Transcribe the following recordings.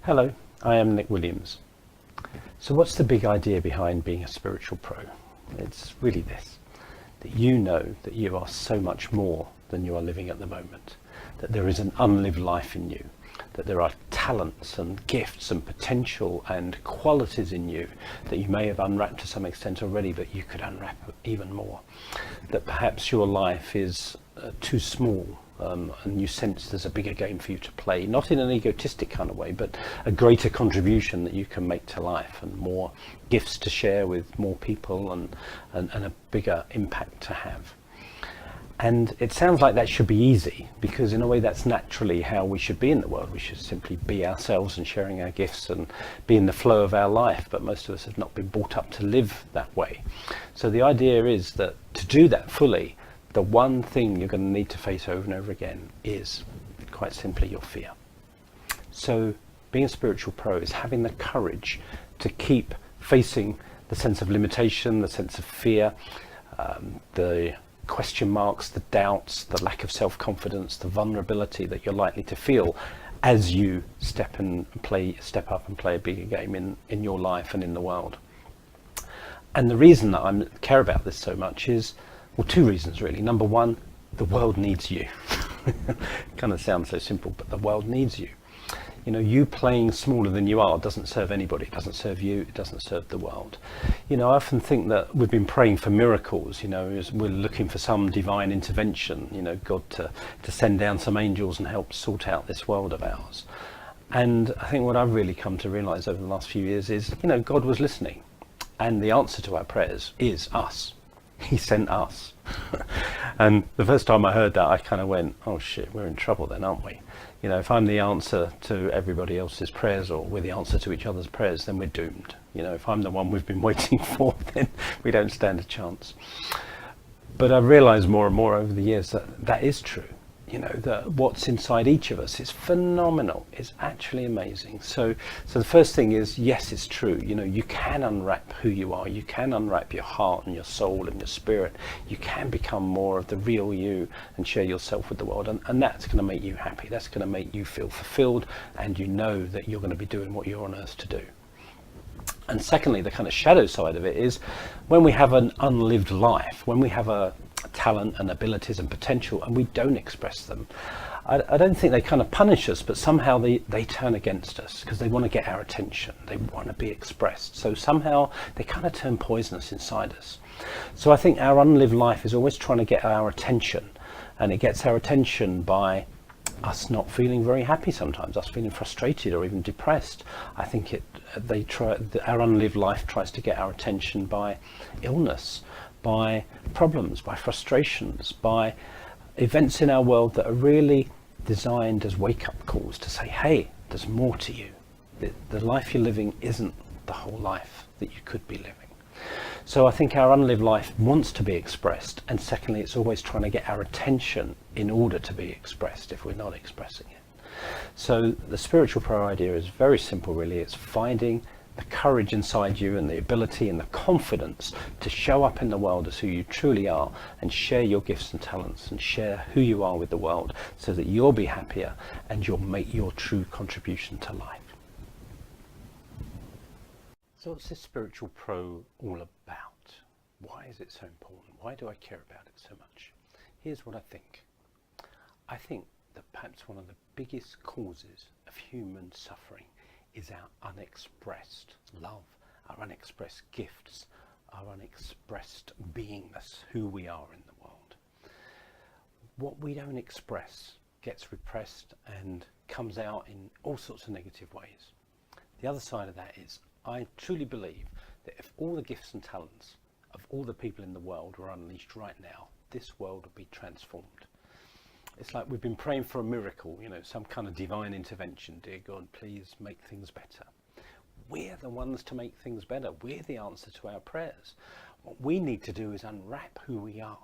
Hello, I am Nick Williams. So what's the big idea behind being a spiritual pro? It's really this, that you know that you are so much more than you are living at the moment, that there is an unlived life in you, that there are talents and gifts and potential and qualities in you that you may have unwrapped to some extent already, but you could unwrap even more, that perhaps your life is too small, and you sense there's a bigger game for you to play, not in an egotistic kind of way, but a greater contribution that you can make to life, and more gifts to share with more people, and a bigger impact to have. And it sounds like that should be easy, because in a way that's naturally how we should be in the world. We should simply be ourselves and sharing our gifts and be in the flow of our life, but most of us have not been brought up to live that way. So the idea is that to do that fully, the one thing you're going to need to face over and over again is, quite simply, your fear. So being a spiritual pro is having the courage to keep facing the sense of limitation, the sense of fear, the question marks, the doubts, the lack of self-confidence, the vulnerability that you're likely to feel as you step up and play a bigger game in your life and in the world. And the reason that I care about this so much is, well, two reasons really. Number one, the world needs you. Kind of sounds so simple, but the world needs you. You know, you playing smaller than you are doesn't serve anybody. It doesn't serve you. It doesn't serve the world. You know, I often think that we've been praying for miracles, you know, as we're looking for some divine intervention, you know, God to send down some angels and help sort out this world of ours. And I think what I've really come to realize over the last few years is, you know, God was listening. And the answer to our prayers is us. He sent us. And the first time I heard that, I kind of went, oh shit, we're in trouble then, aren't we? You know, if I'm the answer to everybody else's prayers, or we're the answer to each other's prayers, then we're doomed. You know, if I'm the one we've been waiting for, then we don't stand a chance. But I've realized more and more over the years that that is true. You know, that what's inside each of us is phenomenal. It's actually amazing. So the first thing is, yes, it's true. You know, you can unwrap who you are. You can unwrap your heart and your soul and your spirit. You can become more of the real you and share yourself with the world. And that's going to make you happy. That's going to make you feel fulfilled. And you know that you're going to be doing what you're on earth to do. And secondly, the kind of shadow side of it is when we have an unlived life, when we have a talent and abilities and potential and we don't express them, I don't think they kind of punish us, but somehow they turn against us because they want to get our attention. They want to be expressed. So somehow they kind of turn poisonous inside us. So I think our unlived life is always trying to get our attention, and it gets our attention by us not feeling very happy sometimes, us feeling frustrated or even depressed. I think our unlived life tries to get our attention by illness, by problems, by frustrations, by events in our world that are really designed as wake-up calls to say, hey, there's more to you. The life you're living isn't the whole life that you could be living. So I think our unlived life wants to be expressed, and secondly, it's always trying to get our attention in order to be expressed if we're not expressing it. So the spiritual pro idea is very simple really. It's finding the courage inside you and the ability and the confidence to show up in the world as who you truly are and share your gifts and talents and share who you are with the world, so that you'll be happier and you'll make your true contribution to life. So what's this spiritual pro all about? Why is it so important? Why do I care about it so much? Here's what I think. I think that perhaps one of the biggest causes of human suffering is our unexpressed love, our unexpressed gifts, our unexpressed beingness, who we are in the world. What we don't express gets repressed and comes out in all sorts of negative ways. The other side of that is, I truly believe that if all the gifts and talents of all the people in the world were unleashed right now, this world would be transformed. It's like we've been praying for a miracle, you know, some kind of divine intervention. Dear God, please make things better. We're the ones to make things better. We're the answer to our prayers. What we need to do is unwrap who we are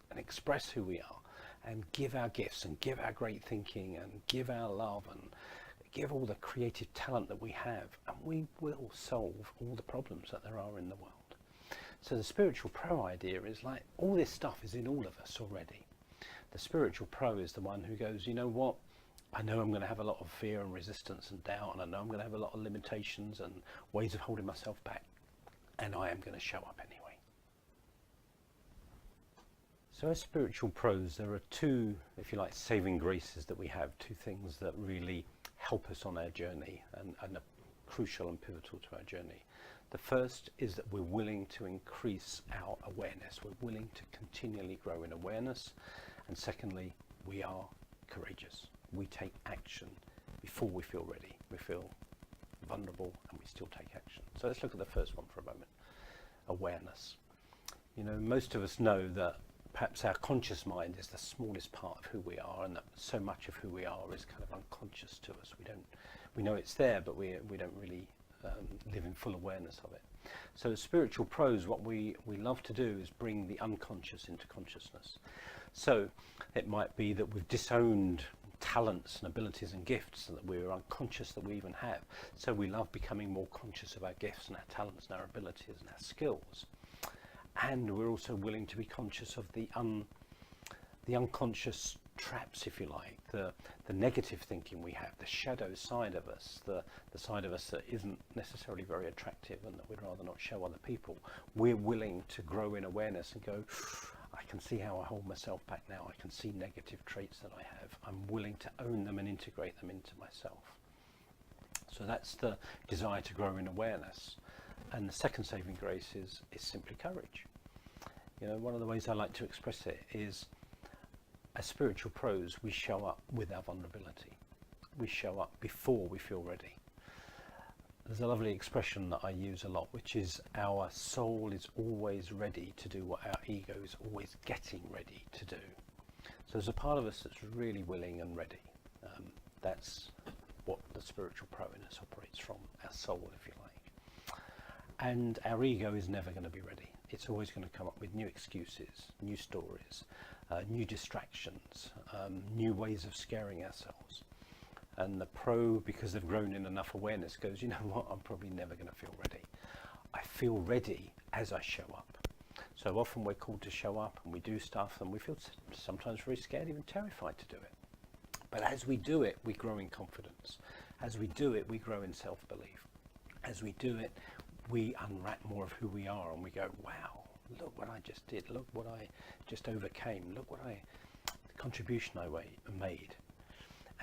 and express who we are and give our gifts and give our great thinking and give our love and give all the creative talent that we have, and we will solve all the problems that there are in the world. So the spiritual pro idea is like, all this stuff is in all of us already. The spiritual pro is the one who goes, you know what, I know I'm going to have a lot of fear and resistance and doubt, and I know I'm going to have a lot of limitations and ways of holding myself back, and I am going to show up anyway. So as spiritual pros, there are two, if you like, saving graces that we have, two things that really help us on our journey and are crucial and pivotal to our journey. The first is that we're willing to increase our awareness. We're willing to continually grow in awareness. And secondly, we are courageous. We take action before we feel ready. We feel vulnerable and we still take action. So let's look at the first one for a moment. Awareness. You know, most of us know that perhaps our conscious mind is the smallest part of who we are, and that so much of who we are is kind of unconscious to us. We know it's there, but we don't really live in full awareness of it. So as spiritual pros, what we love to do is bring the unconscious into consciousness. So it might be that we've disowned talents and abilities and gifts, and that we're unconscious that we even have. So we love becoming more conscious of our gifts and our talents and our abilities and our skills. And we're also willing to be conscious of the unconscious traps, if you like, the negative thinking we have, the shadow side of us, the side of us that isn't necessarily very attractive and that we'd rather not show other people. We're willing to grow in awareness and go, I can see how I hold myself back now. I can see negative traits that I have. I'm willing to own them and integrate them into myself. So that's the desire to grow in awareness. And the second saving grace is simply courage. You know, one of the ways I like to express it is, as spiritual pros, we show up with our vulnerability. We show up before we feel ready. There's a lovely expression that I use a lot, which is our soul is always ready to do what our ego is always getting ready to do. So there's a part of us that's really willing and ready. That's what the spiritual pro in us operates from, our soul, if you like. And our ego is never going to be ready. It's always going to come up with new excuses, new stories, new distractions, new ways of scaring ourselves. And the pro, because they've grown in enough awareness, goes, you know what, I'm probably never going to feel ready. I feel ready as I show up. So often we're called to show up and we do stuff and we feel sometimes very scared, even terrified to do it. But as we do it, we grow in confidence. As we do it, we grow in self-belief. As we do it, we unwrap more of who we are and we go, wow, look what I just did. Look what I just overcame. Look what the contribution I made.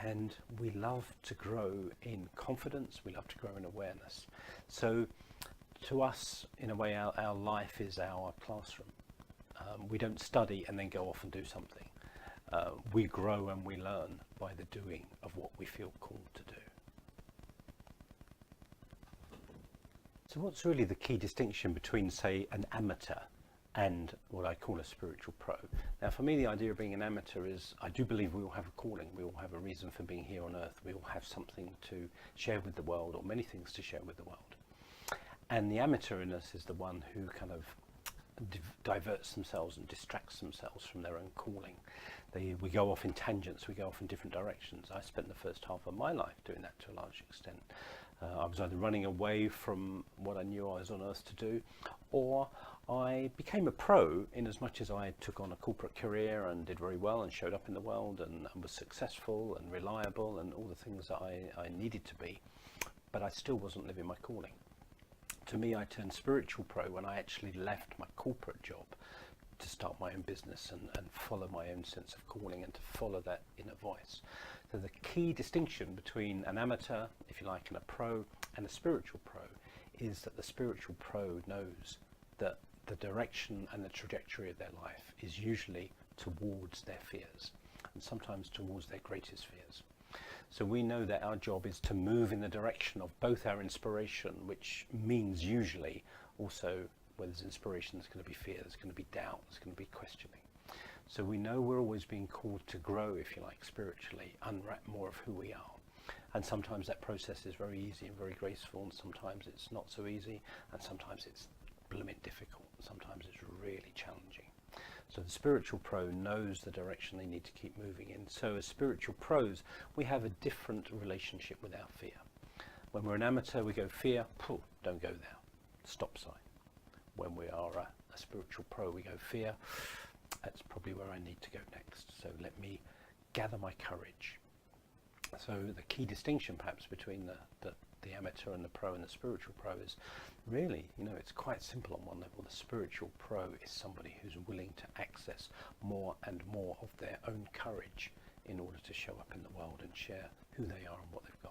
And we love to grow in confidence. We love to grow in awareness. So to us, in a way, our life is our classroom. We don't study and then go off and do something. We grow and we learn by the doing of what we feel called to do. So what's really the key distinction between, say, an amateur and what I call a spiritual pro? Now, for me, the idea of being an amateur is, I do believe we all have a calling. We all have a reason for being here on earth. We all have something to share with the world, or many things to share with the world. And the amateur in us is the one who kind of diverts themselves and distracts themselves from their own calling. We go off in tangents, we go off in different directions. I spent the first half of my life doing that to a large extent. I was either running away from what I knew I was on earth to do, or I became a pro in as much as I took on a corporate career and did very well and showed up in the world and was successful and reliable and all the things that I needed to be, but I still wasn't living my calling. To me, I turned spiritual pro when I actually left my corporate job to start my own business and follow my own sense of calling and to follow that inner voice. So the key distinction between an amateur, if you like, and a pro and a spiritual pro is that the spiritual pro knows that the direction and the trajectory of their life is usually towards their fears and sometimes towards their greatest fears. So we know that our job is to move in the direction of both our inspiration, which means usually also where there's inspiration, there's going to be fear, there's going to be doubt, there's going to be questioning. So we know we're always being called to grow, if you like, spiritually, unwrap more of who we are. And sometimes that process is very easy and very graceful, and sometimes it's not so easy, and sometimes it's blooming difficult, and sometimes it's really challenging. So the spiritual pro knows the direction they need to keep moving in. So as spiritual pros, we have a different relationship with our fear. When we're an amateur, we go, fear, don't go there, stop sign. When we are a spiritual pro, we go, fear, that's probably where I need to go next. So let me gather my courage So the key distinction perhaps between the amateur and the pro and the spiritual pro is really, it's quite simple on one level. The spiritual pro is somebody who's willing to access more and more of their own courage in order to show up in the world and share who they are and what they've